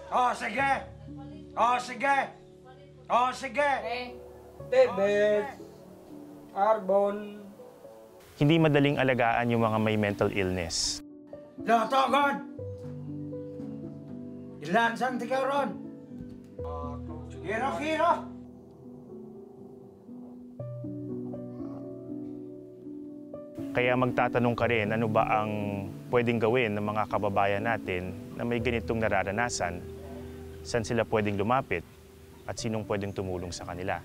Oh, sige. Oh, sige. Oh, sige. Tibet, Arbon. Hindi madaling alagaan yung mga may mental illness. Lotogon. Ilan sang tigaw ron? Hiro. Kaya magtatanong ka rin, ano ba ang pwedeng gawin ng mga kababayan natin na may ganitong nararanasan? Saan sila pwedeng lumapit? At sinong pwedeng tumulong sa kanila?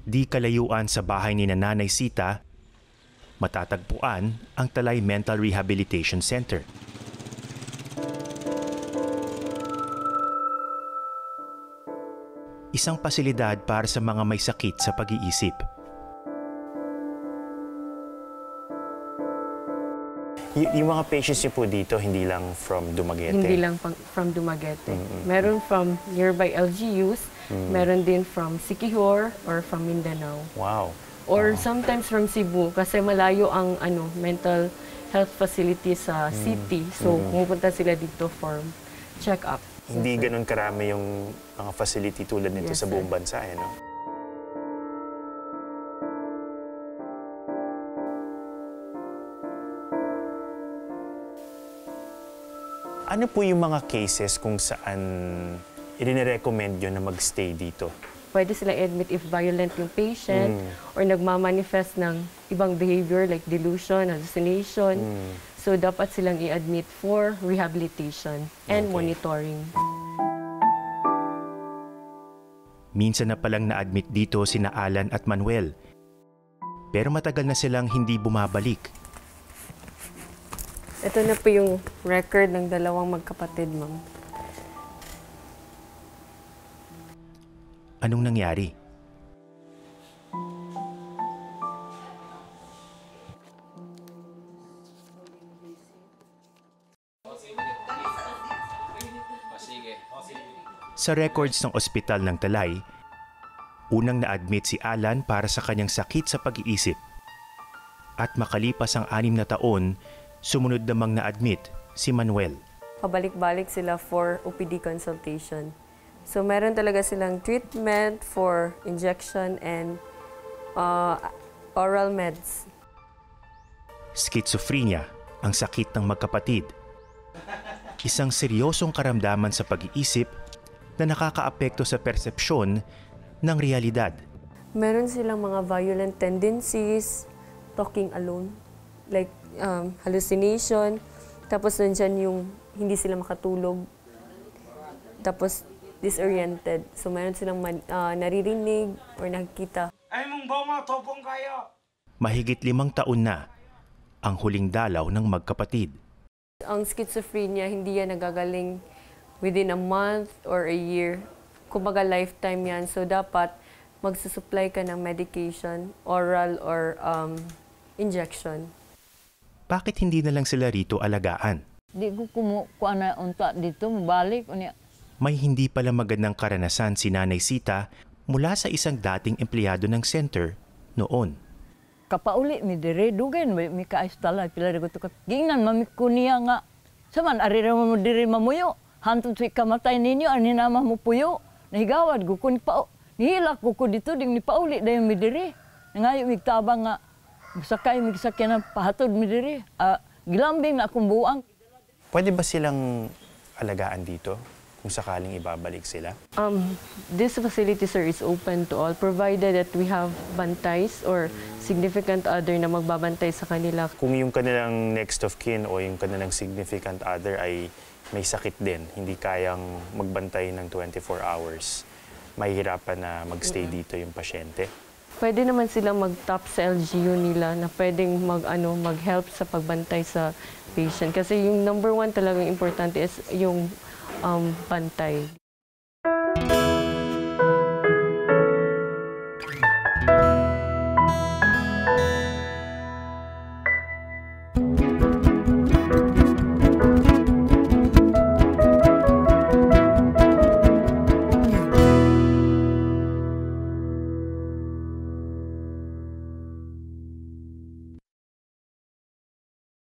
Di kalayuan sa bahay ni Nanay Sita, matatagpuan ang Talay Mental Rehabilitation Center. Isang pasilidad para sa mga may sakit sa pag-iisip. Yung mga patients niyo po dito, hindi lang from Dumaguete? Hindi lang from Dumaguete. Meron from nearby LGUs, meron din from Siquijor or from Mindanao. Wow. Or sometimes from Cebu kasi malayo ang mental health facility sa city. So pumupunta sila dito for check-up. Hindi ganun karami yung mga facility tulad nito sa buong bansa, no? Ano po yung mga cases kung saan i-recommend nyo na mag-stay dito? Pwede silang admit if violent yung patient or nagmamanifest ng ibang behavior like delusion, hallucination. So dapat silang i-admit for rehabilitation and monitoring. Minsan na palang na-admit dito sina Alan at Manuel. Pero matagal na silang hindi bumabalik. Ito na po yung record ng dalawang magkapatid, ma'am. Anong nangyari? Sa records ng ospital ng Talay, unang na-admit si Alan para sa kanyang sakit sa pag-iisip. At makalipas ang 6 na taon, sumunod namang na-admit si Manuel. Pabalik-balik sila for OPD consultation. So meron talaga silang treatment for injection and oral meds. Schizophrenia, ang sakit ng magkapatid. Isang seryosong karamdaman sa pag-iisip na nakakaapekto sa persepsyon ng realidad. Meron silang mga violent tendencies, talking alone, like hallucination, tapos nandyan yung hindi sila makatulog, tapos disoriented. So meron silang naririnig or nakikita. Ay mong bongo, topong kayo. Mahigit 5 taon na ang huling dalaw ng magkapatid. Ang schizophrenia, hindi yan nagagaling within a month or a year. Kumbaga lifetime yan. So dapat magsusupply ka ng medication, oral or injection. Bakit hindi na lang sila rito alagaan? Di ko kumukuha na unta dito, mabalik. May hindi pala magandang karanasan si Nanay Sita mula sa isang dating empleyado ng center noon. Kapauli mi dire dugay mi kaistala pila ko to gingnan mamikuniya nga saman arira mo dire mamuyo hantod sa kamatay ninyo ani na mo puyo nahigawad ko kun pa nihilak ko dito ding ni pauli dayon mi dire ngayo mi tabang nga sakay mi sakyan pahatod mi dire gilambing na akong buang. Pwede ba silang alagaan dito kung sakaling ibabalik sila? This facility, sir, is open to all, provided that we have bantays or significant other na magbabantay sa kanila. Kung yung kanilang next of kin o yung kanilang significant other ay may sakit din, hindi kayang magbantay ng 24 hours, mahihirapan na magstay dito yung pasyente. Pwede naman silang mag-top sa LGU nila na pwedeng mag-help sa pagbantay sa patient. Kasi yung number 1 talagang importante is yung bantay.